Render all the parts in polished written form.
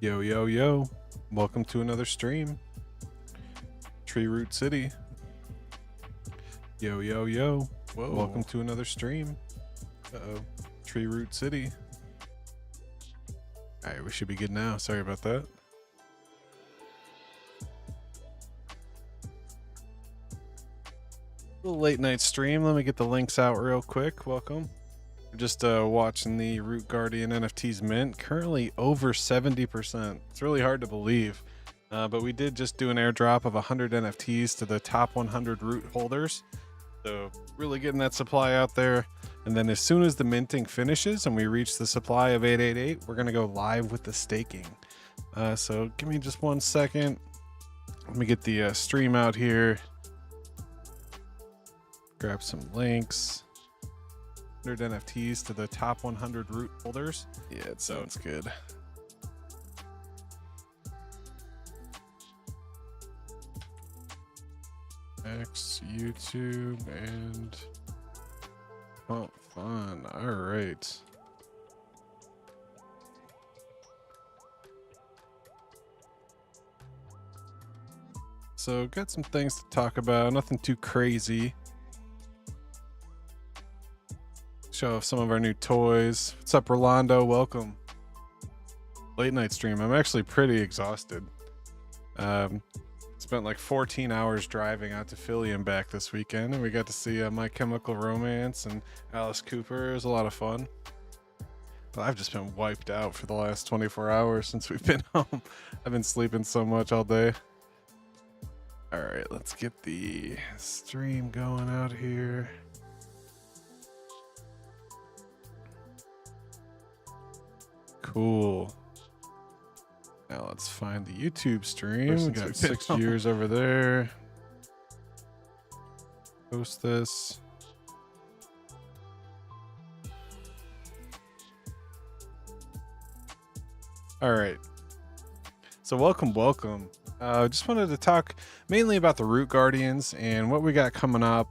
Yo, yo, yo. Welcome to another stream. TreeRoot.City. Yo, yo, yo. Whoa. Welcome to another stream. Uh-oh. TreeRoot.City. All right, we should be good now. Sorry about that. Little late night stream. Let me get the links out real quick. Welcome. We're just watching the Root Guardian NFTs mint. Currently over 70%. It's really hard to believe. But we did just do an airdrop of 100 NFTs to the top 100 root holders. So really getting that supply out there. And then as soon as the minting finishes and we reach the supply of 888, we're going to go live with the staking. So give me just 1 second. Let me get the stream out here. Grab some links. 100 NFTs to the top 100 root holders. Yeah, it sounds good. X, YouTube, and oh, fun. All right. So got some things to talk about. Nothing too crazy. Show off some of our new toys. What's up, Rolando? Welcome. Late night stream. I'm actually pretty exhausted. Spent like 14 hours driving out to Philly and back this weekend, and we got to see My Chemical Romance and Alice Cooper. It was a lot of fun. But I've just been wiped out for the last 24 hours since we've been home. I've been sleeping so much all day. All right, let's get the stream going out here. Cool. Now let's find the YouTube stream. We got 6 viewers over there. Post this. All right. So welcome. Just wanted to talk mainly about the Root Guardians and what we got coming up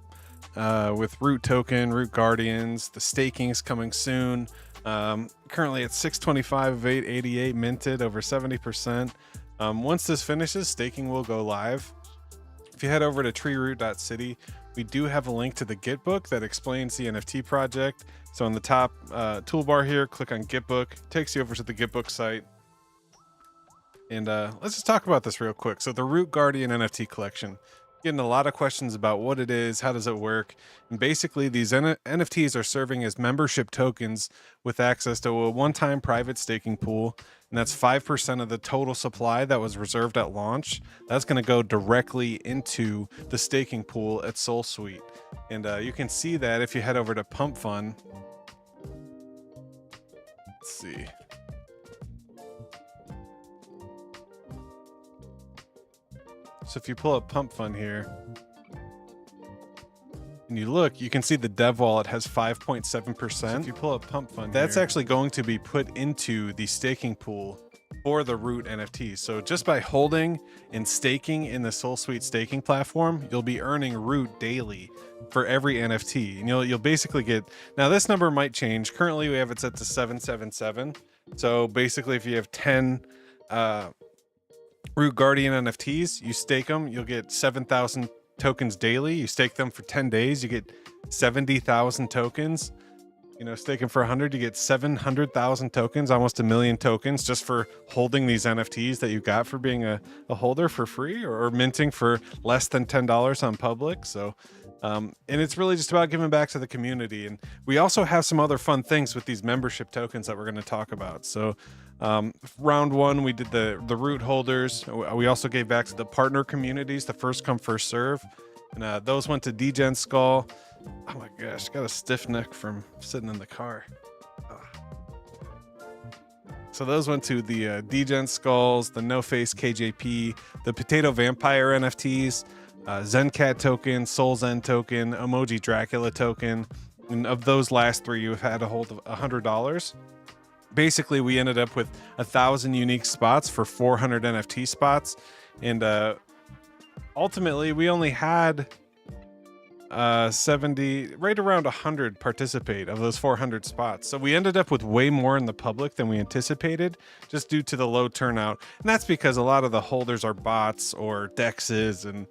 with Root Token, Root Guardians. The staking is coming soon. Currently at 625 of 888 minted, over 70%. Once this finishes, staking will go live. If you head over to TreeRoot.City, we do have a link to the Gitbook that explains the NFT project. So on the top toolbar here, click on Gitbook, takes you over to the Gitbook site. And let's just talk about this real quick. So the Root Guardian NFT collection. Getting a lot of questions about what it is, how does it work, and basically these NFTs are serving as membership tokens with access to a one-time private staking pool, and that's 5% of the total supply that was reserved at launch. That's going to go directly into the staking pool at SoulSuite, and you can see that if you head over to Pump Fund. Let's see. So if you pull up Pump Fund here and you look, you can see the dev wallet has 5.7%. So if you pull up Pump Fund, that's actually going to be put into the staking pool for the Root NFTs. So just by holding and staking in the SoulSuite staking platform, you'll be earning Root daily for every NFT. And you'll basically get, now this number might change. Currently we have it set to 777. So basically if you have 10 Root Guardian NFTs, you stake them, you'll get 7,000 tokens daily. You stake them for 10 days, you get 70,000 tokens. You know, staking for 100, you get 700,000 tokens, almost 1 million tokens just for holding these NFTs that you got for being a holder for free or minting for less than $10 on public. So, and it's really just about giving back to the community. And we also have some other fun things with these membership tokens that we're going to talk about. So, round one, we did the root holders. We also gave back to the partner communities, the first come, first serve. And those went to Degen Skull. Oh my gosh, got a stiff neck from sitting in the car. So those went to the Degen Skulls, the No Face KJP, the Potato Vampire NFTs, Zencat token, Soul Zen token, EmojiDracula token. And of those last three, you've had a hold of $100. Basically, we ended up with 1,000 unique spots for 400 NFT spots. And ultimately, we only had 70, right around 100 participate of those 400 spots. So we ended up with way more in the public than we anticipated, just due to the low turnout. And that's because a lot of the holders are bots or dexes, and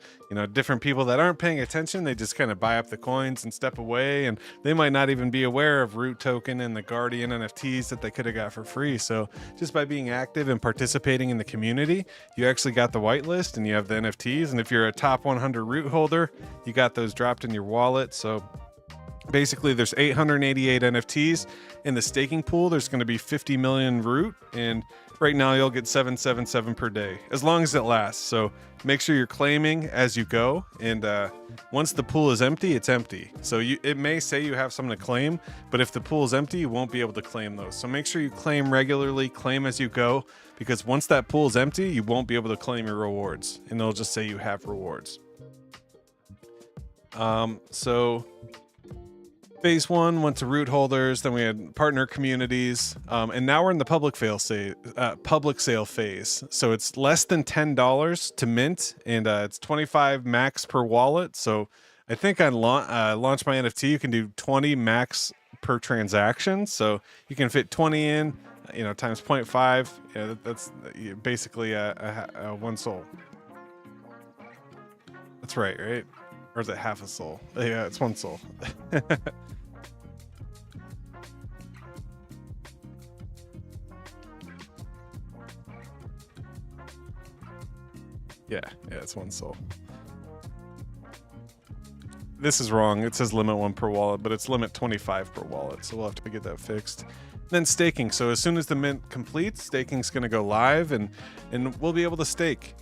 different people that aren't paying attention. They just kind of buy up the coins and step away, and they might not even be aware of Root Token and the Guardian NFTs that they could have got for free. So just by being active and participating in the community, you actually got the whitelist and you have the NFTs. And if you're a top 100 Root holder, you got those dropped in your wallet. So basically there's 888 NFTs in the staking pool. There's going to be 50 million Root, and right now you'll get 777 per day as long as it lasts. So make sure you're claiming as you go, and once the pool is empty, it's empty. So it may say you have something to claim, but if the pool is empty, you won't be able to claim those. So make sure you claim regularly, claim as you go, because once that pool is empty, you won't be able to claim your rewards, and it'll just say you have rewards. So phase one went to Root holders, then we had partner communities, and now we're in the public sale phase. So it's less than $10 to mint, and it's 25 max per wallet. So I think on Launch My NFT, you can do 20 max per transaction. So you can fit 20 in, times 0.5. Yeah, that's basically a one soul. That's right? Or is it half a soul? Yeah, it's one soul. Yeah, it's one soul. This is wrong. It says limit 1 per wallet, but it's limit 25 per wallet. So we'll have to get that fixed. Then staking. So as soon as the mint completes, staking's going to go live, and we'll be able to stake.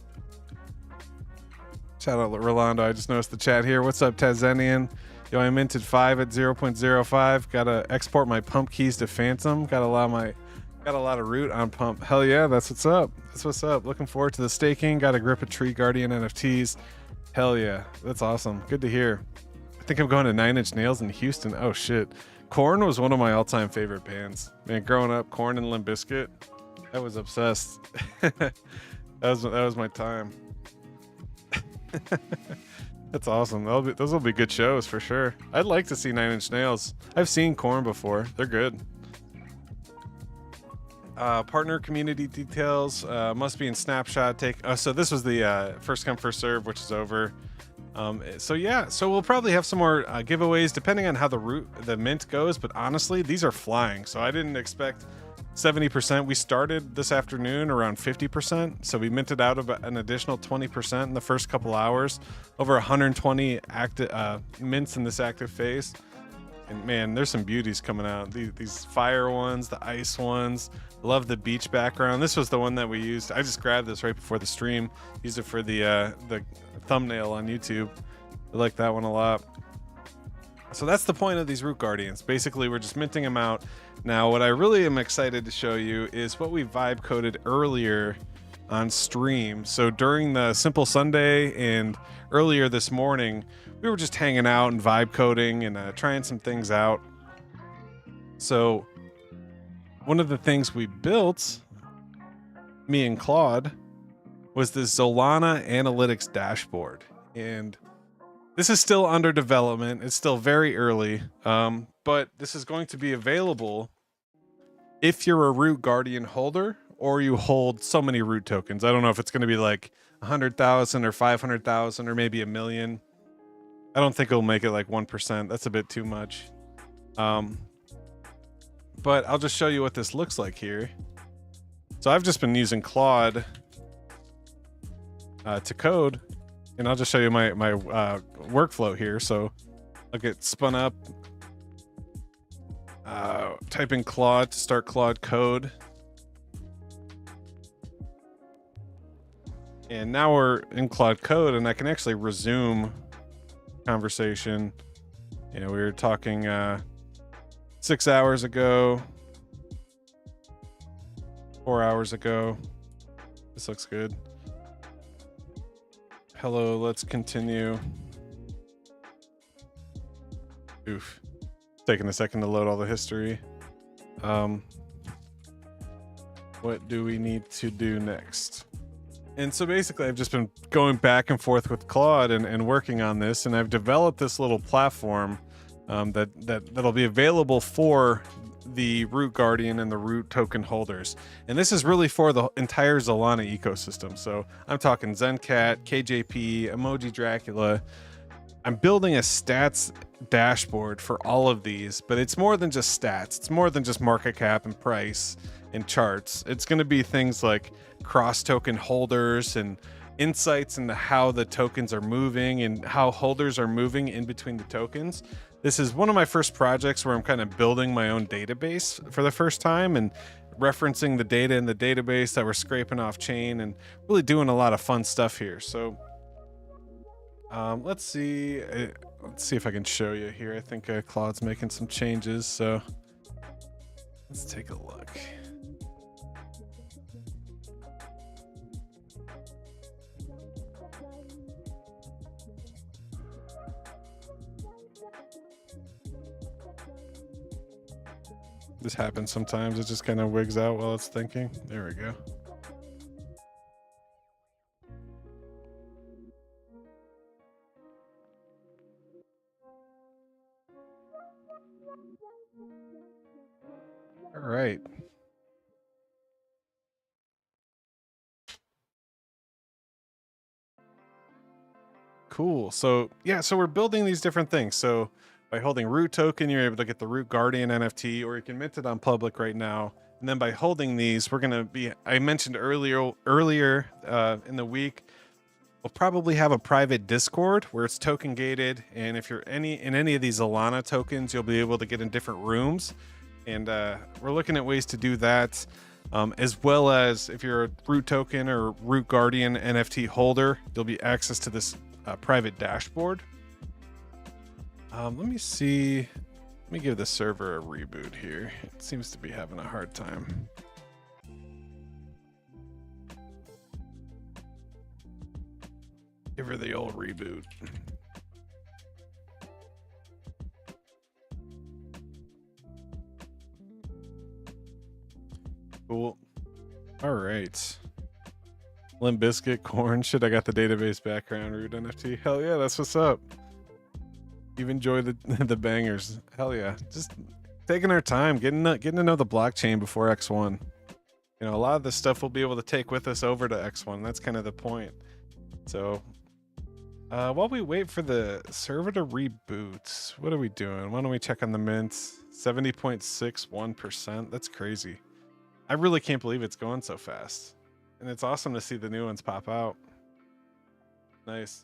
Shout out Rolando. I just noticed the chat here. What's up, Tazenian? Yo, I minted 5 at 0.05. Gotta export my pump keys to Phantom. Got a lot of Root on pump. Hell yeah, that's what's up. That's what's up. Looking forward to the staking. Got a grip of Tree Guardian NFTs. Hell yeah, that's awesome. Good to hear. I think I'm going to 9 Inch Nails in Houston. Oh shit. Korn was one of my all-time favorite bands. Man, growing up, Korn and Limp Bizkit, I was obsessed. that was my time. That's awesome. Those will be good shows for sure. I'd like to see 9 Inch Nails. I've seen Korn before. They're good. Partner community details must be in snapshot. So this was the first come first serve, which is over. So we'll probably have some more giveaways depending on how the mint goes. But honestly, these are flying. So I didn't expect 70%. We started this afternoon around 50%. So we minted out about an additional 20% in the first couple hours. Over 120 active mints in this active phase. And man, there's some beauties coming out. These fire ones, the ice ones. Love the beach background. This was the one that we used. I just grabbed this right before the stream. Used it for the thumbnail on YouTube. I like that one a lot. So that's the point of these Root Guardians. Basically, we're just minting them out. Now, what I really am excited to show you is what we vibe coded earlier on stream. So during the Simple Sunday and earlier this morning, we were just hanging out and vibe coding and trying some things out. So one of the things we built, me and Claude, was this Solana Analytics dashboard. And this is still under development. It's still very early, but this is going to be available if you're a Root Guardian holder or you hold so many Root tokens. I don't know if it's going to be like 100,000 or 500,000 or maybe 1 million. I don't think it'll make it like 1%. That's a bit too much. But I'll just show you what this looks like here. So I've just been using Claude to code, and I'll just show you my workflow here. So I'll get spun up, type in Claude to start Claude code. And now we're in Claude code, and I can actually resume conversation. We were talking 6 hours ago, 4 hours ago. This looks good. Hello, let's continue. Oof. Taking a second to load all the history. What do we need to do next? And so basically, I've just been going back and forth with Claude and working on this, and I've developed this little platform that'll be available for the Root Guardian and the Root token holders. And this is really for the entire Solana ecosystem. So I'm talking Zencat, KJP, Emoji Dracula. I'm building a stats dashboard for all of these, but it's more than just stats. It's more than just market cap and price and charts. It's going to be things like cross token holders and insights into how the tokens are moving and how holders are moving in between the tokens. This is one of my first projects where I'm kind of building my own database for the first time and referencing the data in the database that we're scraping off chain and really doing a lot of fun stuff here. So let's see if I can show you here. I think Claude's making some changes, so let's take a look. This happens sometimes. It just kind of wigs out while it's thinking. There we go. All right. Cool. So yeah, so we're building these different things. So by holding Root token, you're able to get the Root Guardian NFT, or you can mint it on public right now. And then by holding these, we're gonna be, I mentioned earlier in the week, we'll probably have a private Discord where it's token gated, and if you're in any of these Solana tokens, you'll be able to get in different rooms. And we're looking at ways to do that, as well as if you're a Root token or Root Guardian NFT holder, there'll be access to this private dashboard. Let me see. Let me give the server a reboot here. It seems to be having a hard time. Give her the old reboot. Cool. All right. Limp Bizkit, Corn. Shit, I got the database background. Root NFT. Hell yeah, that's what's up. You've enjoyed the bangers. Hell yeah. Just taking our time, getting to know the blockchain before X1. You know, a lot of this stuff we'll be able to take with us over to X1. That's kind of the point. So while we wait for the server to reboot, what are we doing? Why don't we check on the mints? 70.61%. That's crazy. I really can't believe it's going so fast. And it's awesome to see the new ones pop out. Nice.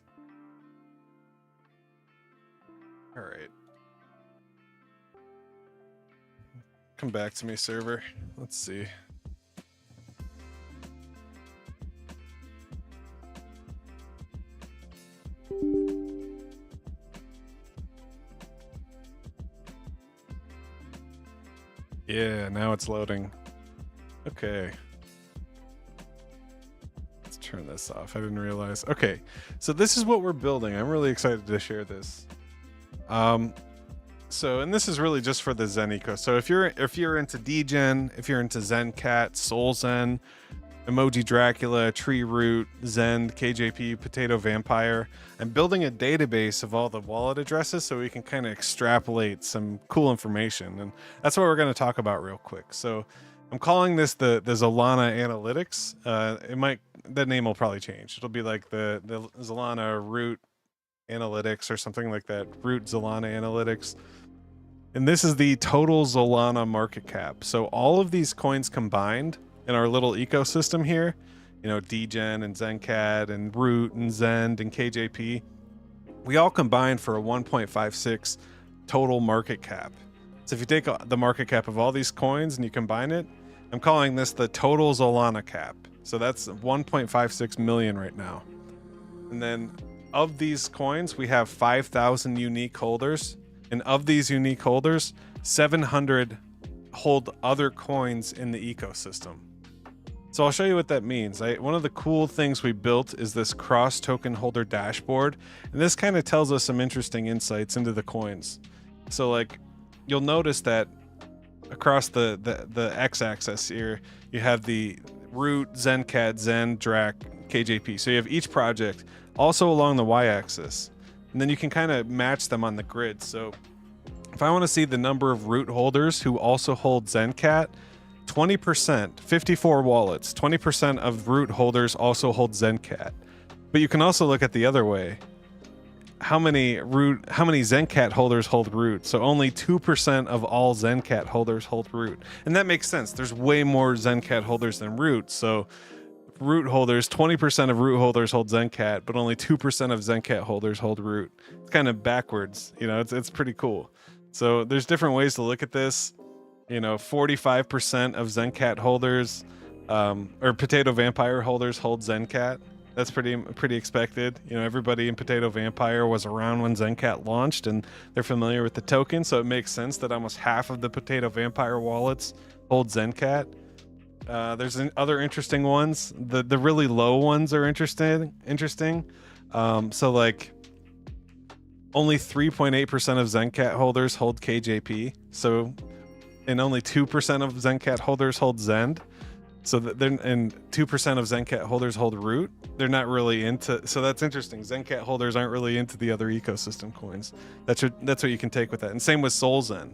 All right. Come back to me, server. Let's see. Yeah, now it's loading. Okay. Let's turn this off. I didn't realize. Okay, so this is what we're building. I'm really excited to share this. And this is really just for the Zen eco. So if you're into Degen, if you're into Zencat, SolZen, EmojiDracula, TreeRoot, Zen, KJP, Potato Vampire, I'm building a database of all the wallet addresses so we can kind of extrapolate some cool information, and that's what we're going to talk about real quick. So I'm calling this the Solana Analytics. The name will probably change. It'll be like the Solana Root Analytics or something like that. Root Solana Analytics. And this is the total Solana market cap. So all of these coins combined in our little ecosystem here, you know, Degen and Zencat and Root and Zend and KJP, we all combine for a 1.56 total market cap. So if you take the market cap of all these coins and you combine it, I'm calling this the total Solana cap. So that's 1.56 million right now. And then of these coins, we have 5,000 unique holders. And of these unique holders, 700 hold other coins in the ecosystem. So I'll show you what that means. One of the cool things we built is this cross token holder dashboard. And this kind of tells us some interesting insights into the coins. So like, you'll notice that across the x-axis here, you have the Root, Zencat, Zen, Drac, KJP. So you have each project also along the y-axis, and then you can kind of match them on the grid. So if I want to see the number of root holders who also hold Zencat, 20%, 54 wallets, 20% of root holders also hold Zencat. But you can also look at the other way. How many Zencat holders hold root? So only 2% of all Zencat holders hold root. And that makes sense. There's way more Zencat holders than root. So root holders, 20% of root holders hold Zencat, but only 2% of Zencat holders hold root. It's kind of backwards, you know, it's pretty cool. So there's different ways to look at this. You know, 45% of Zencat holders, or Potato Vampire holders hold Zencat. That's pretty expected. You know, everybody in Potato Vampire was around when Zencat launched, and they're familiar with the token, so it makes sense that almost half of the Potato Vampire wallets hold Zencat. There's other interesting ones. The really low ones are interesting. So like only 3.8% of Zencat holders hold KJP. So, and only 2% of Zencat holders hold Zend. So and 2% of Zencat holders hold root. They're not really into, so that's interesting. Zencat holders aren't really into the other ecosystem coins. That's what you can take with that. And same with SolZen.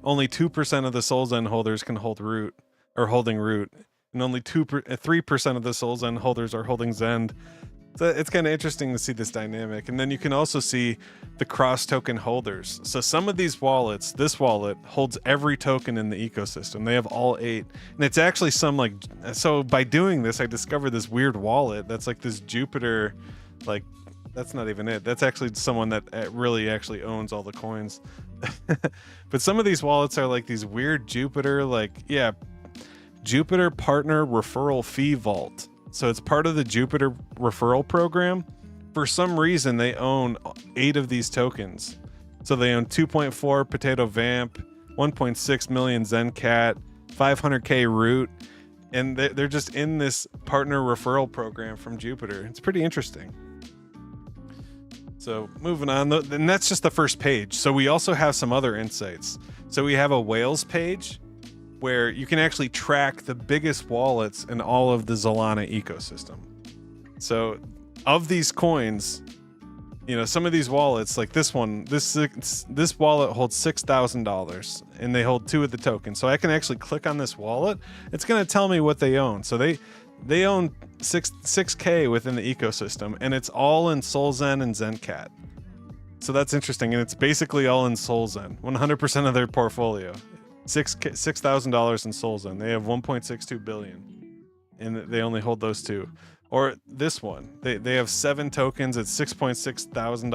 Only 2% of the SolZen holders can hold root, or holding root, and only 3% of the SolZen holders are holding Zend. So it's kind of interesting to see this dynamic. And then you can also see the cross token holders. So some of these wallets, this wallet holds every token in the ecosystem. They have all 8. And it's actually some like, so by doing this, I discovered this weird wallet that's like this Jupiter, like, that's not even it. That's actually someone that really actually owns all the coins. But some of these wallets are like these weird Jupiter, like, yeah, Jupiter Partner Referral Fee Vault. So it's part of the Jupiter referral program. For some reason, they own 8 of these tokens. So they own 2.4 Potato Vamp, 1.6 million Zencat, 500k Root, and they're just in this partner referral program from Jupiter. It's pretty interesting. So moving on, and that's just the first page. So we also have some other insights. So we have a whales page, where you can actually track the biggest wallets in all of the Solana ecosystem. So of these coins, you know, some of these wallets, like this one, this wallet holds $6,000 and they hold 2 of the tokens. So I can actually click on this wallet. It's going to tell me what they own. So they own 6K within the ecosystem, and it's all in SolZen and Zencat. So that's interesting. And it's basically all in SolZen, 100% of their portfolio. $6,000 in SolZen. They have 1.62 billion, and they only hold those 2. Or this one, they have 7 tokens at $6.6 thousand,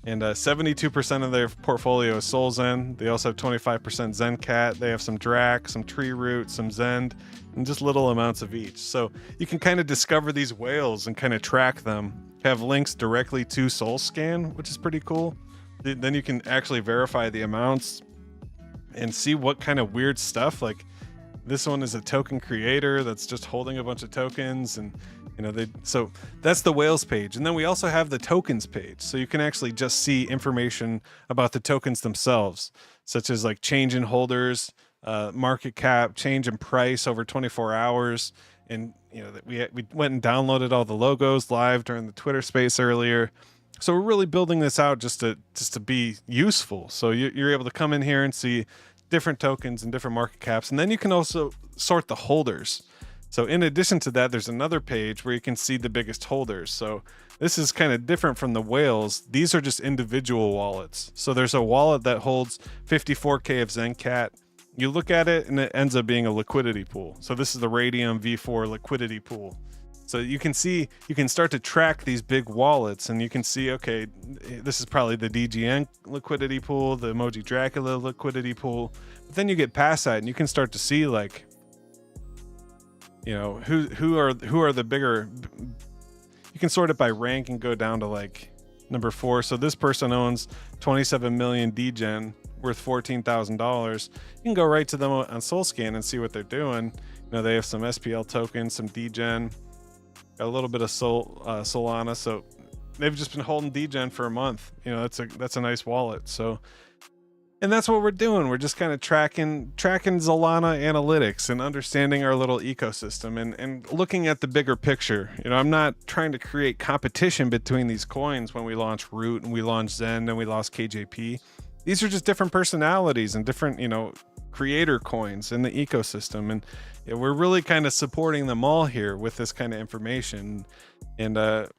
and 72% of their portfolio is SolZen. They also have 25% Zencat. They have some Drac, some TreeRoot, some Zend, and just little amounts of each. So you can kind of discover these whales and kind of track them. Have links directly to SolScan, which is pretty cool. Then you can actually verify the amounts and see what kind of weird stuff, like this one is a token creator that's just holding a bunch of tokens, and you know, so that's the whales page. And then we also have the tokens page, so you can actually just see information about the tokens themselves, such as like change in holders, market cap, change in price over 24 hours. And you know, that we went and downloaded all the logos live during the Twitter space earlier. So we're really building this out just to be useful. So you're able to come in here and see different tokens and different market caps. And then you can also sort the holders. So in addition to that, there's another page where you can see the biggest holders. So this is kind of different from the whales. These are just individual wallets. So there's a wallet that holds 54K of Zencat. You look at it and it ends up being a liquidity pool. So this is the Radium V4 liquidity pool. So you can see, you can start to track these big wallets, and you can see, okay, this is probably the DGN liquidity pool, the EmojiDracula liquidity pool. But then you get past that and you can start to see, like, you know, who are the bigger. You can sort it by rank and go down to like number 4. So this person owns 27 million DGen worth $14,000. You can go right to them on SolScan and see what they're doing. You know, they have some SPL tokens, some DGen, got a little bit of Solana. So they've just been holding DGen for a month. You know, that's a nice wallet. So And that's what we're doing. We're just kind of tracking Solana analytics and understanding our little ecosystem and looking at the bigger picture. You know, I'm not trying to create competition between these coins when we launch Root and we launch Zen and we lost KJP. These are just different personalities and different, you know, creator coins in the ecosystem. And you know, we're really kind of supporting them all here with this kind of information and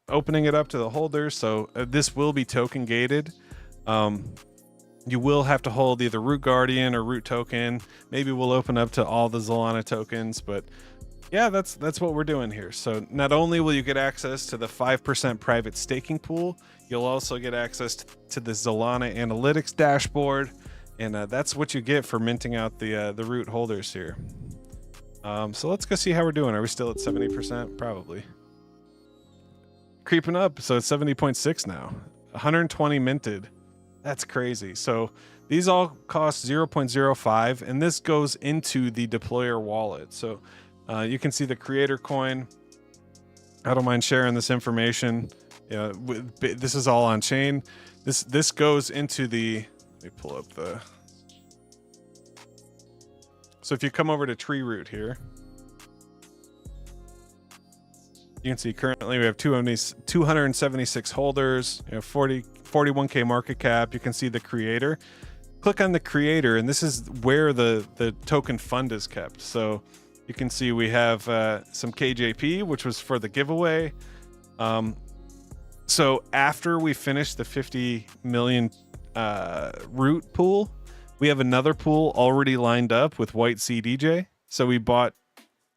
opening it up to the holders. So this will be token gated. You will have to hold either Root Guardian or Root Token. Maybe we'll open up to all the Solana tokens, but yeah, that's what we're doing here. So not only will you get access to the 5% private staking pool, you'll also get access to the Solana analytics dashboard, and that's what you get for minting out the Root holders here. So let's go see how we're doing. Are we still at 70%? Probably. Creeping up, so it's 70.6 now. 120 minted. That's crazy. So these all cost 0.05, and this goes into the deployer wallet. So you can see the creator coin. I don't mind sharing this information. This is all on chain. This goes into the, let me pull up the, so if you come over to TreeRoot here, you can see currently we have 276 holders, 41K market cap. You can see the creator. Click on the creator, and this is where the token fund is kept. So you can see we have some KJP, which was for the giveaway. So after we finish the 50 million Root pool, we have another pool already lined up with White CDJ. So we bought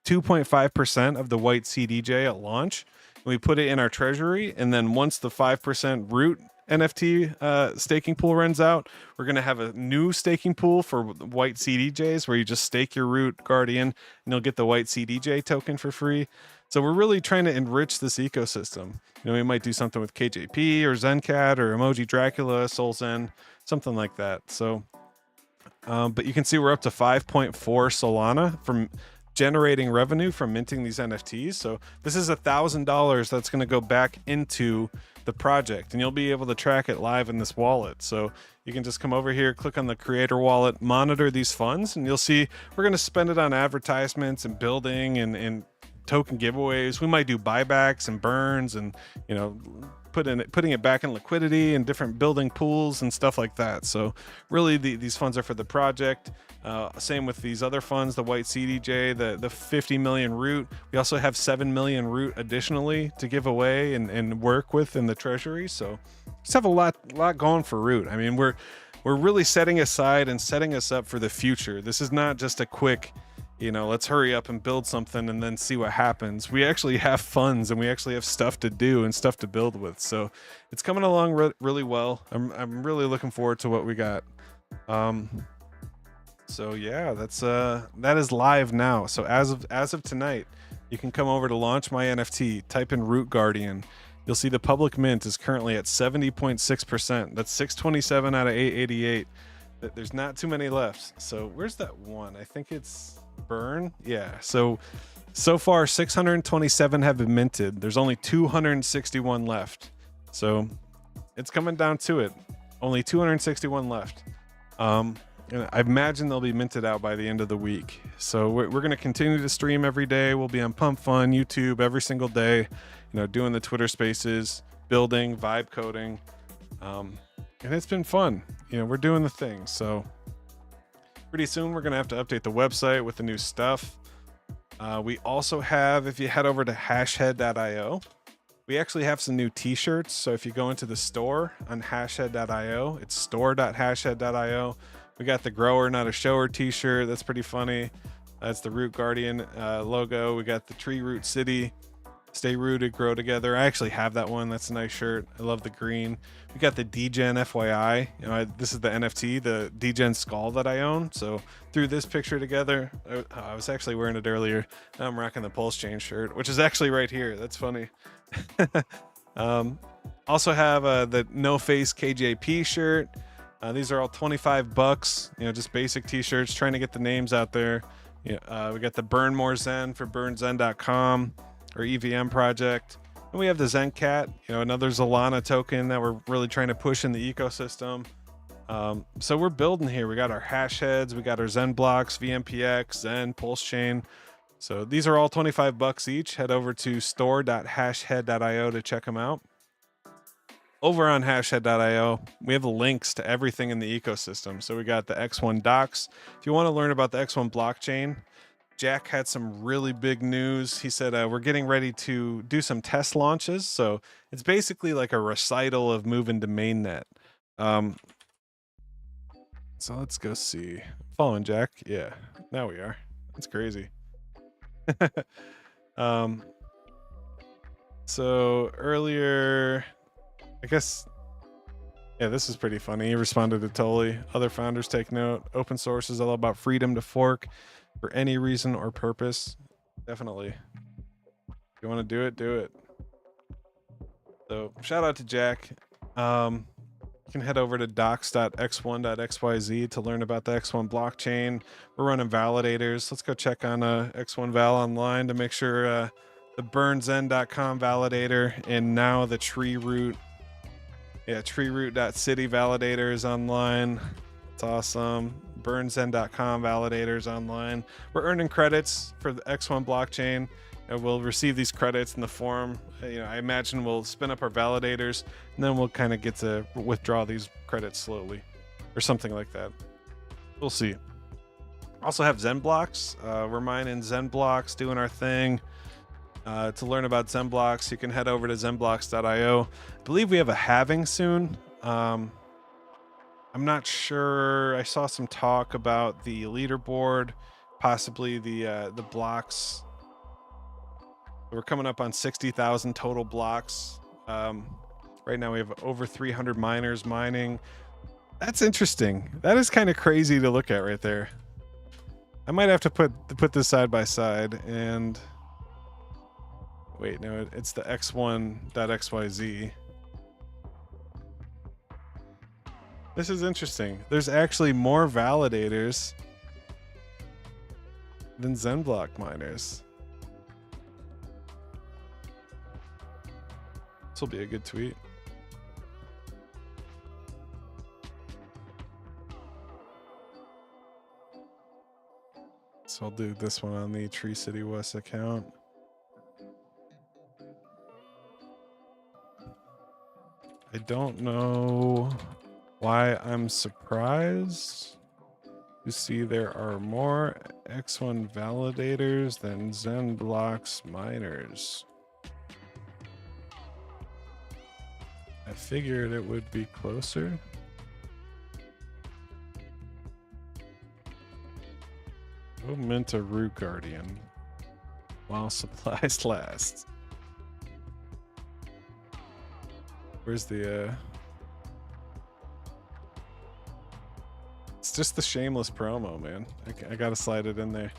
2.5% of the White CDJ at launch, and we put it in our treasury. And then once the 5% Root NFT staking pool runs out, we're going to have a new staking pool for White CDJs where you just stake your Root Guardian and you'll get the White CDJ token for free. So we're really trying to enrich this ecosystem. We might do something with KJP or Zencat or Emoji Dracula, Soul Zen, something like that. So, but you can see we're up to 5.4 Solana from generating revenue from minting these NFTs. So this is $1,000 that's going to go back into the project, and you'll be able to track it live in this wallet. So you can just come over here, click on the creator wallet, monitor these funds, and you'll see we're going to spend it on advertisements and building and token giveaways. We might do buybacks and burns and, putting it back in liquidity and different building pools and stuff like that. So really these funds are for the project. Same with these other funds, the White CDJ, the 50 million Root. We also have 7 million Root additionally to give away and work with in the treasury. So just have a lot going for Root. I mean, we're really setting aside and setting us up for the future. This is not just a quick, let's hurry up and build something and then see what happens. We actually have funds and we actually have stuff to do and stuff to build with. So it's coming along really well. I'm really looking forward to what we got. So yeah, that is live now. So as of tonight, you can come over to launch my NFT, type in Root Guardian. You'll see the public mint is currently at 70.6%. That's 627 out of 888. There's not too many left. So where's that one? I think it's Burn. Yeah. So far 627 have been minted. There's only 261 left. So it's coming down to it. Only 261 left. And I imagine they'll be minted out by the end of the week. So we're going to continue to stream every day. We'll be on Pump Fun, YouTube every single day, doing the Twitter spaces, building, vibe coding. And it's been fun. We're doing the thing. So pretty soon we're going to have to update the website with the new stuff. We also have, if you head over to hashhead.io, we actually have some new t-shirts. So if you go into the store on hashhead.io, it's store.hashhead.io. We got the grower, not a shower t-shirt. That's pretty funny. That's the Root Guardian logo. We got the TreeRoot.City, stay rooted, grow together. I actually have that one. That's a nice shirt. I love the green. We got the DGen FYI. This is the NFT, the DGen skull that I own. So threw this picture together. I was actually wearing it earlier. Now I'm rocking the Pulse Chain shirt, which is actually right here. That's funny. Also have the No Face KJP shirt. These are all $25, just basic t-shirts, trying to get the names out there. We got the Burn More Zen for burnzen.com or EVM project. And we have the Zencat, another Solana token that we're really trying to push in the ecosystem. So we're building here. We got our hash heads, we got our Zen blocks, VMPX, Zen, Pulse Chain. So these are all 25 bucks each. Head over to store.hashhead.io to check them out. Over on hashhead.io, we have the links to everything in the ecosystem. So we got the X1 docs. If you want to learn about the X1 blockchain, Jack had some really big news. He said, we're getting ready to do some test launches. So it's basically like a recital of moving to mainnet. So let's go see. Following Jack. Yeah, now we are. That's crazy. So earlier, I guess, yeah, this is pretty funny. He responded to Tully. Other founders take note. Open source is all about freedom to fork for any reason or purpose. Definitely. If you want to do it, do it. So shout out to Jack. You can head over to docs.x1.xyz to learn about the X1 blockchain. We're running validators. Let's go check on X1 Val online to make sure the burnzen.com validator and now the TreeRoot. Yeah, TreeRoot.City validator is online. It's awesome. Burnzen.com validator is online. We're earning credits for the X1 blockchain. We'll receive these credits in the form. I imagine we'll spin up our validators, and then we'll kind of get to withdraw these credits slowly, or something like that. We'll see. Also have Zen blocks. We're mining Zen blocks, doing our thing. To learn about Zen blocks, you can head over to zenblocks.io. I believe we have a halving soon. I'm not sure. I saw some talk about the leaderboard, possibly the blocks. We're coming up on 60,000 total blocks. Right now we have over 300 miners mining. That's interesting. That is kind of crazy to look at right there. I might have to put this side by side and wait, no, it's the x1.xyz. This is interesting. There's actually more validators than Zen block miners. This will be a good tweet. So I'll do this one on the Tree City West account. I don't know why I'm surprised to see there are more X1 validators than Zen blocks miners. I figured it would be closer. Go mint a Root Guardian while supplies last. Where's the it's just the shameless promo, man. I gotta slide it in there.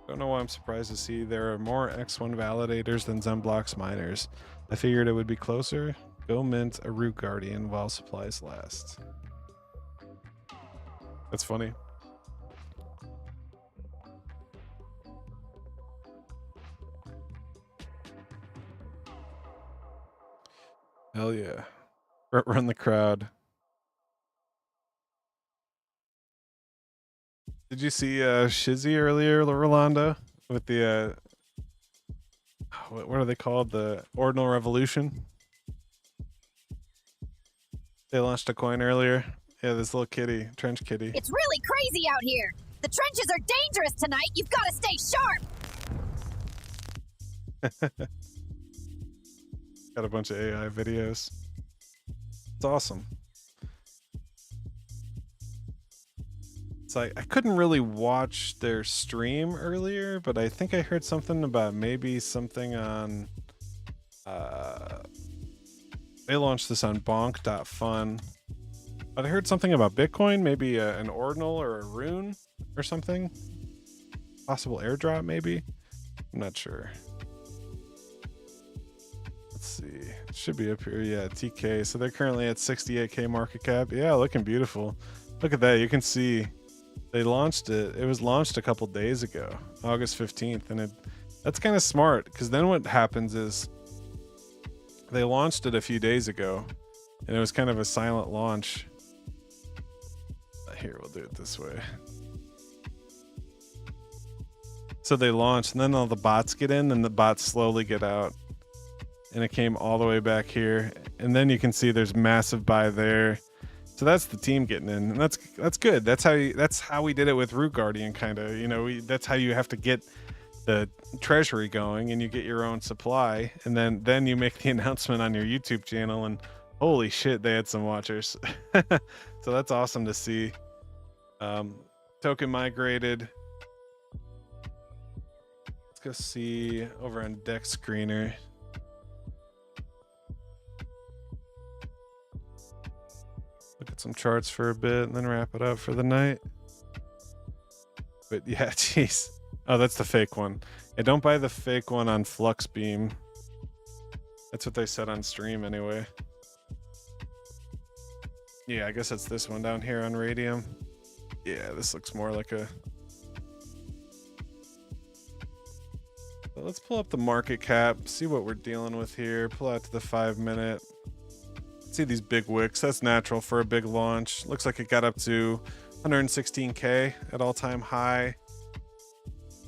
Don't know why I'm surprised to see there are more X1 validators than Zen blocks miners. I figured it would be closer. Go mint a Root Guardian while supplies last. That's funny. Hell yeah. Run the crowd. Did you see Shizzy earlier, Rolando? With the what are they called? The Ordinal Revolution? They launched a coin earlier. Yeah, this little kitty, trench kitty. It's really crazy out here. The trenches are dangerous tonight. You've got to stay sharp. Got a bunch of AI videos. It's awesome. It's like I couldn't really watch their stream earlier, but I think I heard something about maybe something on they launched this on bonk.fun. But I heard something about Bitcoin, maybe an ordinal or a rune or something. Possible airdrop, maybe? I'm not sure. Let's see. It should be up here. Yeah, TK. So they're currently at 68K market cap. Yeah, looking beautiful. Look at that. You can see they launched it. It was launched a couple days ago, August 15th. And that's kind of smart because then what happens is They launched it a few days ago, and it was kind of a silent launch. Here, we'll do it this way. So they launched, and then all the bots get in, and the bots slowly get out. And it came all the way back here, and then you can see there's massive buy there. So that's the team getting in, and that's good. That's how we did it with Root Guardian, kind of. You know, that's how you have to get the treasury going, and you get your own supply, and then you make the announcement on your YouTube channel, and holy shit, they had some watchers. So that's awesome to see. Token migrated. Let's go see over on Deck Screener. Look at some charts for a bit and then wrap it up for the night. But yeah, jeez. Oh, that's the fake one. Yeah, don't buy the fake one on Flux Beam. That's what they said on stream anyway. Yeah, I guess it's this one down here on Radium. Yeah, this looks more like a... But let's pull up the market cap, see what we're dealing with here. Pull out to the 5 minute. See these big wicks. That's natural for a big launch. Looks like it got up to 116K at all-time high.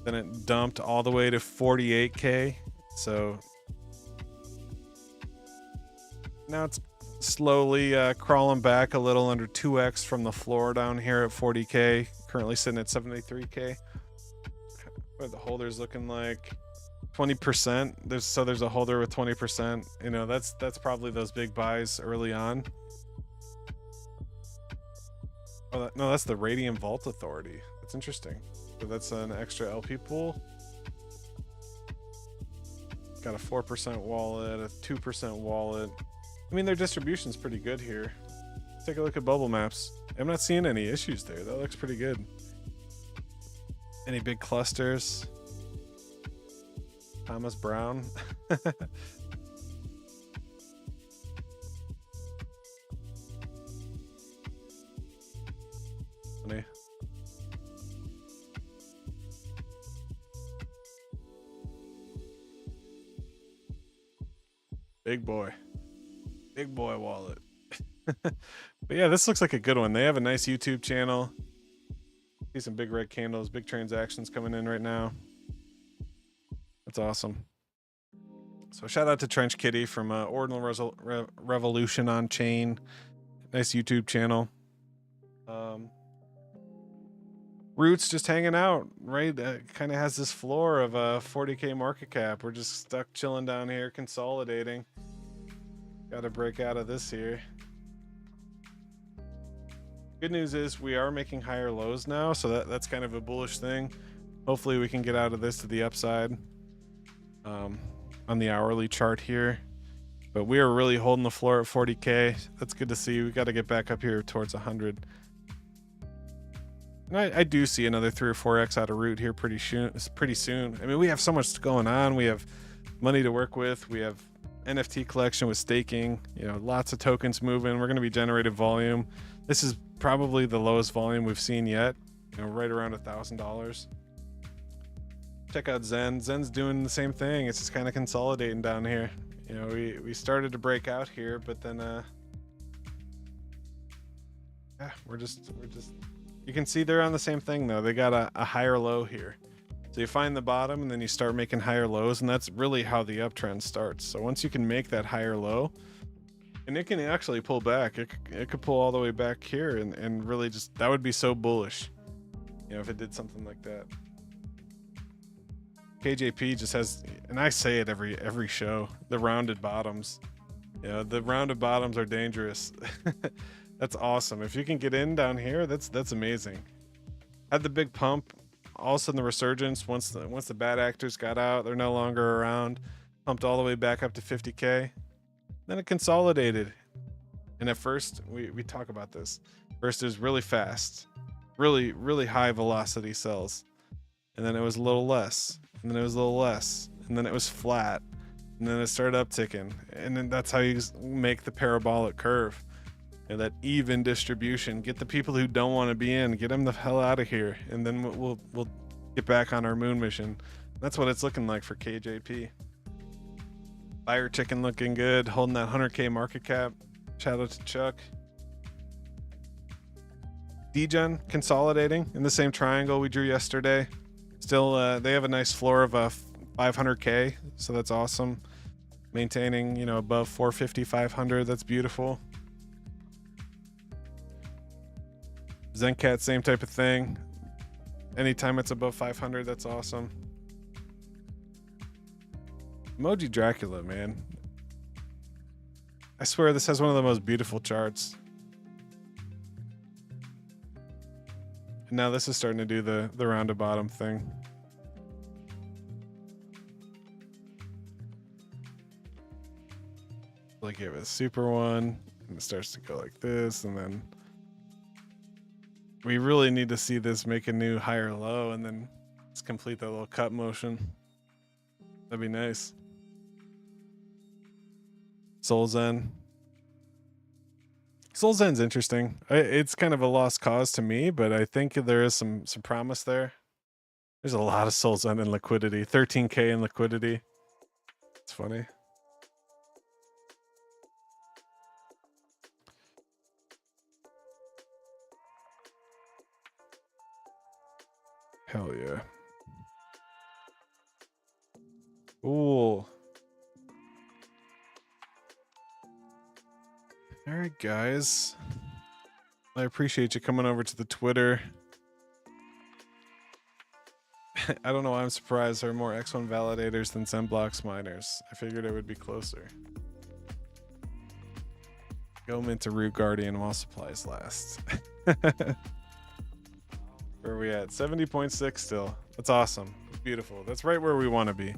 Then it dumped all the way to 48K. So now it's slowly crawling back a little under 2x from the floor down here at 40K. Currently sitting at 73K. What are the holders looking like? 20%. There's a holder with 20%. You know, that's probably those big buys early on. Oh, no, that's the Radium Vault Authority. That's interesting. So that's an extra LP pool. Got a 4% wallet, a 2% wallet. I mean, their distribution's pretty good here. Let's take a look at bubble maps. I'm not seeing any issues there. That looks pretty good. Any big clusters? Thomas Brown. Funny. Big boy wallet. But yeah, this looks like a good one. They have a nice YouTube channel. See some big red candles, big transactions coming in right now. That's awesome. So shout out to Trench Kitty from Ordinal Revolution on Chain. Nice YouTube channel. Roots just hanging out, right? Kind of has this floor of a 40K market cap. We're just stuck chilling down here, consolidating. Got to break out of this here. Good news is we are making higher lows now, so that's kind of a bullish thing. Hopefully we can get out of this to the upside on the hourly chart here. But we are really holding the floor at 40K. That's good to see. We got to get back up here towards 100. And I do see another 3 or 4x out of Root here pretty soon. I mean, we have so much going on. We have money to work with. We have NFT collection with staking. You know, lots of tokens moving. We're going to be generating volume. This is probably the lowest volume we've seen yet. You know, right around $1,000. Check out Zen. Zen's doing the same thing. It's just kind of consolidating down here. You know, we started to break out here, but then yeah, we're just you can see they're on the same thing though. They got a higher low here. So you find the bottom and then you start making higher lows, and that's really how the uptrend starts. So once you can make that higher low, and it can actually pull back, it could pull all the way back here and really just, that would be so bullish, you know, if it did something like that. KJP just has, and I say it every show, the rounded bottoms. You know, the rounded bottoms are dangerous. That's awesome. If you can get in down here, that's amazing. Had the big pump, all of a sudden the resurgence, once the bad actors got out, they're no longer around, pumped all the way back up to 50K. Then it consolidated. And at first, we talk about this. First it was really fast, really high velocity sells. And then it was a little less. And then it was a little less, and then it was flat, and then it started upticking, and then that's how you make the parabolic curve. And that even distribution. Get the people who don't want to be in, get them the hell out of here, and then we'll get back on our moon mission. That's what it's looking like for KJP. Fire Chicken looking good, holding that 100K market cap. Shout out to Chuck. Degen consolidating in the same triangle we drew yesterday. Still, they have a nice floor of 500K, so that's awesome. Maintaining, you know, above 450, 500. That's beautiful. Zencat, same type of thing. Anytime it's above 500, that's awesome. Emoji Dracula, man. I swear this has one of the most beautiful charts. And now this is starting to do the rounded bottom thing. Like you have a super one, and it starts to go like this, and then we really need to see this make a new higher low, and then let's complete that little cut motion. That'd be nice. Soul Zen. Soul Zen's interesting. It's kind of a lost cause to me, but I think there is some promise there. There's a lot of Soul Zen in liquidity. 13K in liquidity. It's funny. Hell yeah. Ooh. All right, guys. I appreciate you coming over to the Twitter. I don't know why I'm surprised there are more X1 validators than Zenblocks miners. I figured it would be closer. Go mint to Root Guardian while supplies last. Where are we at? 70.6 still. That's awesome. That's beautiful. That's right where we want to be.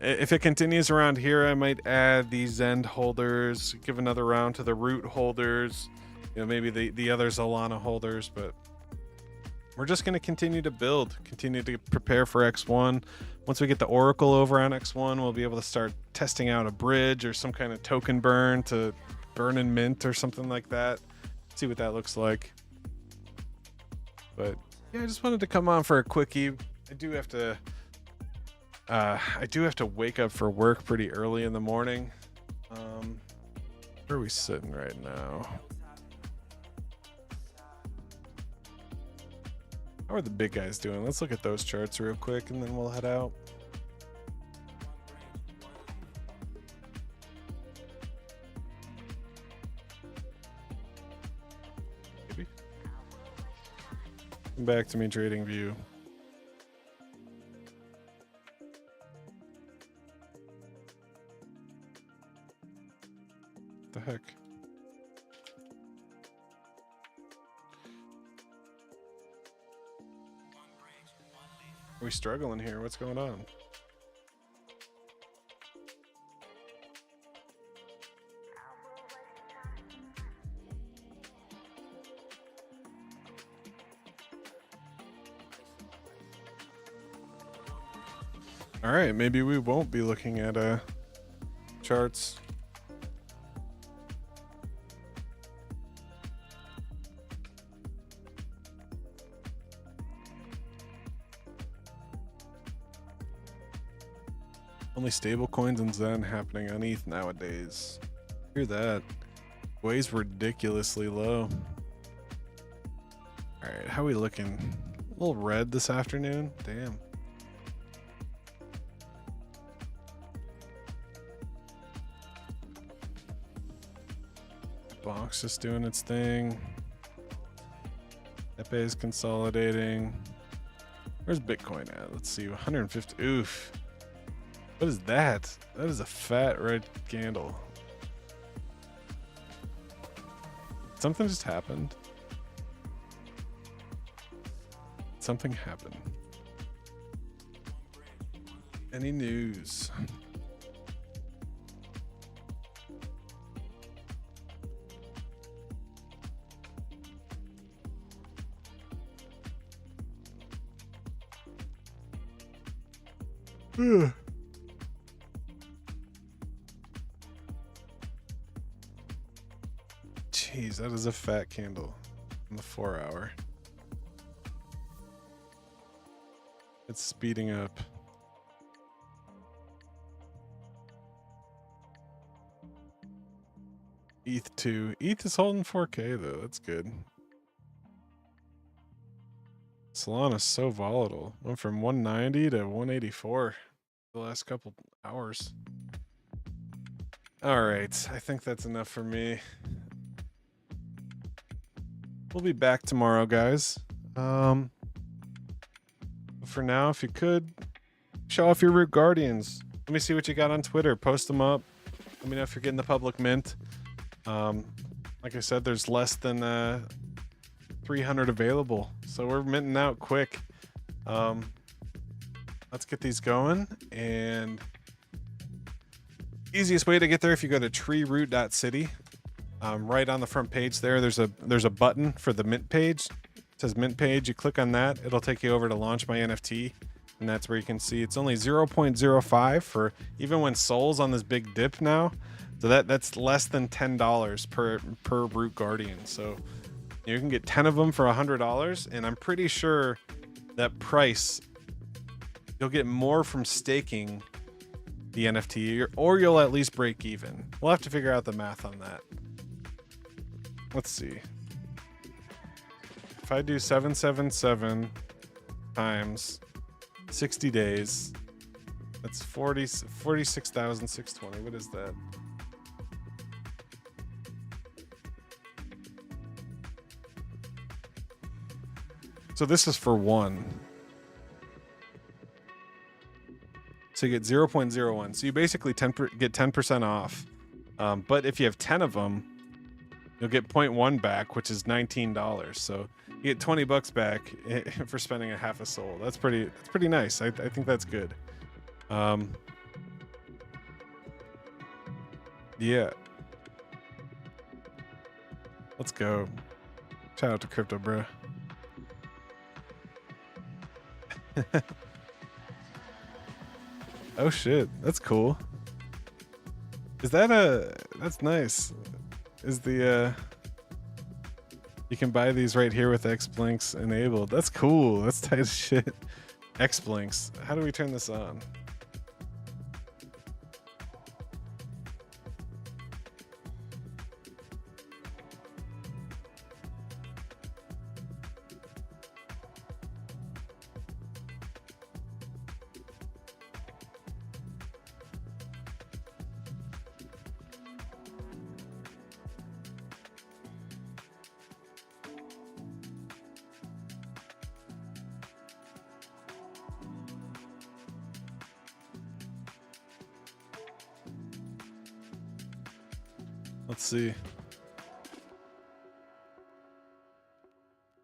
If it continues around here, I might add the Zend holders, give another round to the Root holders, you know, maybe the other Solana holders, but we're just going to continue to build, continue to prepare for X1. Once we get the Oracle over on X1, we'll be able to start testing out a bridge or some kind of token burn to burn and mint or something like that. See what that looks like. But yeah, I just wanted to come on for a quickie. I do have to wake up for work pretty early in the morning. Where are we sitting right now? How are the big guys doing? Let's look at those charts real quick and then we'll head out. Maybe. Come back to me, Trading View. The heck? Are we struggling here? What's going on? All right, maybe we won't be looking at charts. Only stable coins and Zen happening on ETH nowadays. Hear that. Weighs ridiculously low. Alright, how are we looking? A little red this afternoon? Damn. Box just doing its thing. Epe is consolidating. Where's Bitcoin at? Let's see, 150. Oof. What is that? That is a fat red candle. Something just happened. Something happened. Any news? Jeez, that is a fat candle on the 4 hour. It's speeding up. ETH 2. ETH is holding 4K though. That's good. Solana's so volatile. Went from 190 to 184 the last couple hours. All right, I think that's enough for me. We'll be back tomorrow, guys. For now, if you could, show off your Root Guardians. Let me see what you got on Twitter. Post them up. Let me know if you're getting the public mint. Like I said, there's less than 300 available, so we're minting out quick. Let's get these going. And easiest way to get there, if you go to TreeRoot.City, right on the front page there's a button for the mint page. It says mint page. You click on that, it'll take you over to launch my NFT, and that's where you can see it's only 0.05 for even when Sol's on this big dip now. So that's less than $10 per Root Guardian. So you can get 10 of them for $100, and I'm pretty sure that price you'll get more from staking the NFT, or you'll at least break even. We'll have to figure out the math on that. Let's see. If I do 777 times 60 days, that's 46,620. What is that? So this is for one. So you get 0.01. So you basically get 10% off. But if you have 10 of them, you'll get 0.1 back, which is $19. So you get 20 bucks back for spending a half a soul. That's pretty nice. I think that's good. Yeah. Let's go. Shout out to Crypto Bro. Oh shit, that's cool. Is that that's nice. Is the you can buy these right here with X-Blinks enabled. That's cool. That's tight as shit. X-Blinks. How do we turn this on? Let's see.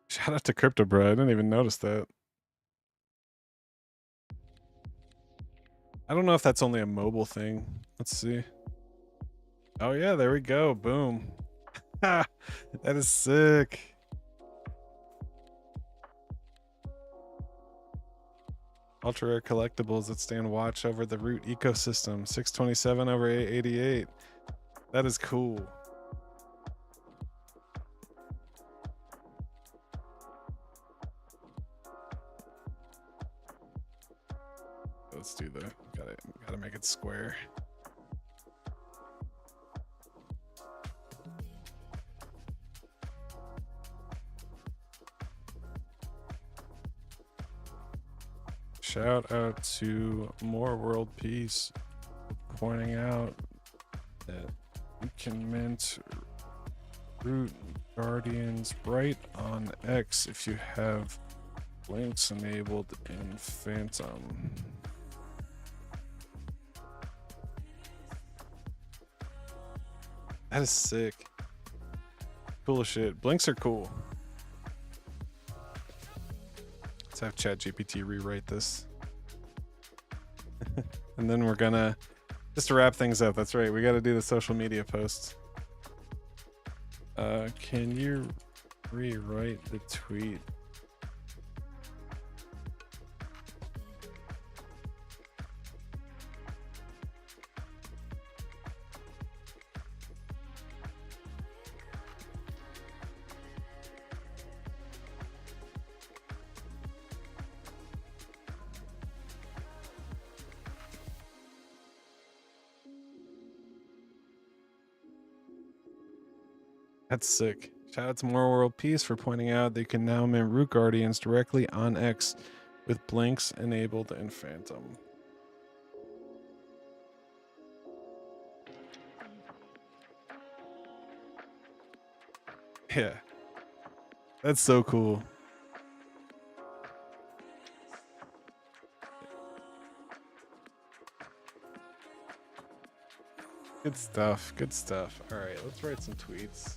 Shout out to Crypto Bro. I didn't even notice that. I don't know if that's only a mobile thing. Let's see. Oh yeah, there we go. Boom. That is sick. Ultra rare collectibles that stand watch over the Root ecosystem. 627 over 888. That is cool. Let's do the gotta make it square. Shout out to More World Peace pointing out that you can mint Root Guardians right on X if you have links enabled in Phantom. That is sick. Cool as shit. Blinks are cool. Let's have ChatGPT rewrite this. And then we're gonna, just to wrap things up, that's right, we gotta do the social media posts. Can you rewrite the tweet? That's sick. Shout out to More World Peace for pointing out they can now mint Root Guardians directly on X with blinks enabled and Phantom. Yeah, that's so cool. Good stuff. Good stuff. All right, let's write some tweets.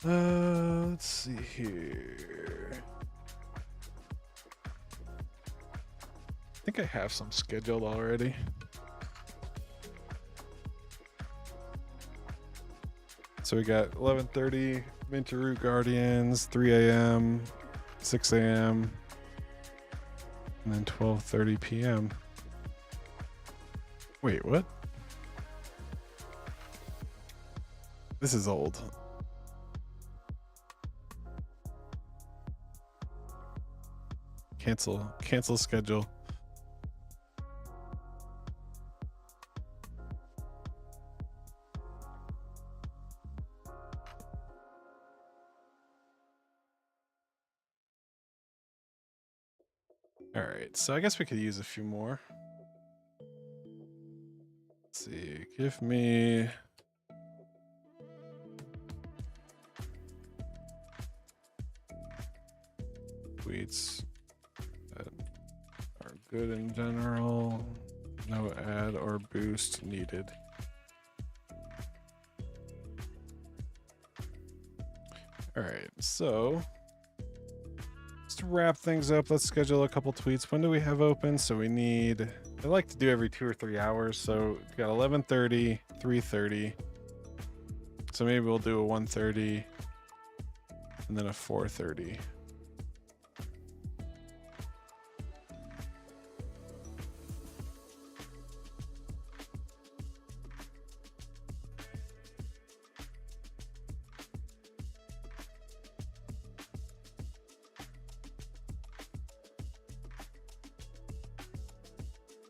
Let's see here. I think I have some scheduled already. So we got 11:30 mint Root Guardians, 3 a.m., 6 a.m., and then 12:30 p.m. Wait, what? This is old. Cancel schedule. All right, so I guess we could use a few more. Let's see, give me tweets that are good in general. No ad or boost needed. All right, so just to wrap things up, let's schedule a couple tweets. When do we have open? So we need, I like to do every 2 or 3 hours. So we got 11:30, 3:30. So maybe we'll do a 1:30 and then a 4:30.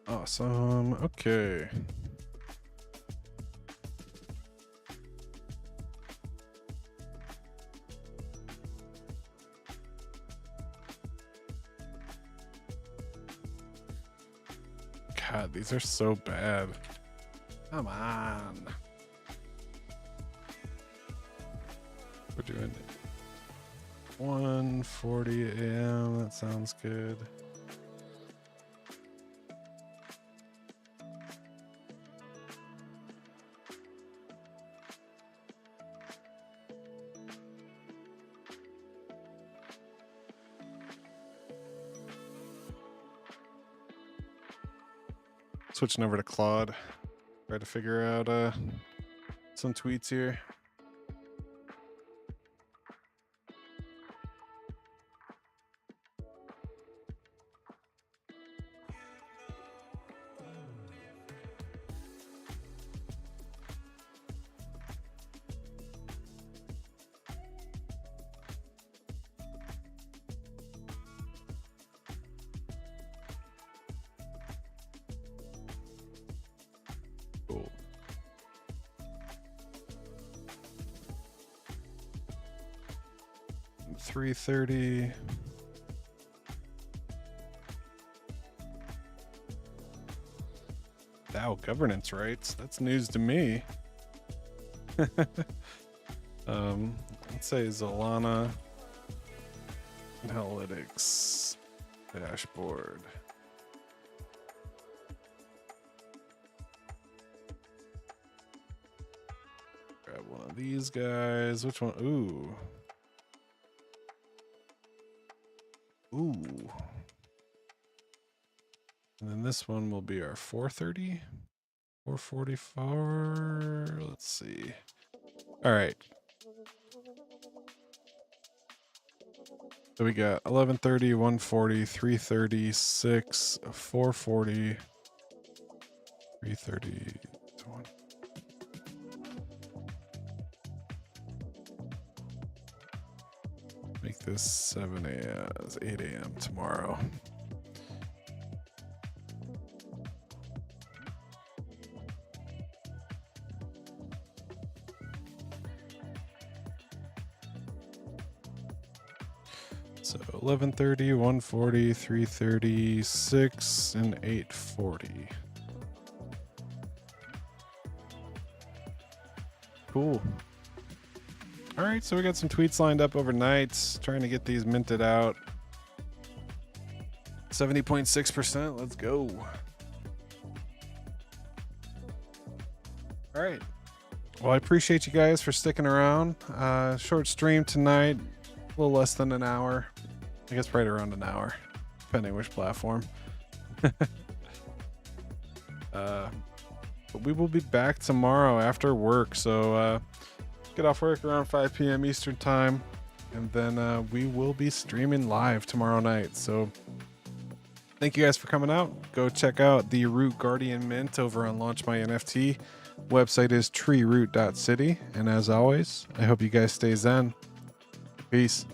Awesome. Okay. God, these are so bad. Come on. We're doing 1:40 a.m. That sounds good. Switching over to Claude. Try to figure out some tweets here. Cool. $3:30. DAO governance rights. That's news to me. Let's say Zolana Analytics dashboard. Grab one of these guys. Which one? Ooh. Ooh. And then this one will be our 4:30. 4:44. Let's see. All right. So we got 11:30, 1:40, 3:30, 6, 4:40, 3:30, 20. Make this 7 a.m. 8 a.m. tomorrow. So 1130, 140, 336, and 840. Cool. All right, so we got some tweets lined up overnight, trying to get these minted out. 70.6%, let's go. All right. Well, I appreciate you guys for sticking around. Short stream tonight, a little less than an hour. I guess right around an hour, depending which platform. But we will be back tomorrow after work. So get off work around 5 p.m. Eastern time. And then we will be streaming live tomorrow night. So thank you guys for coming out. Go check out the Root Guardian Mint over on Launch My NFT. Website is TreeRoot.City. And as always, I hope you guys stay zen. Peace.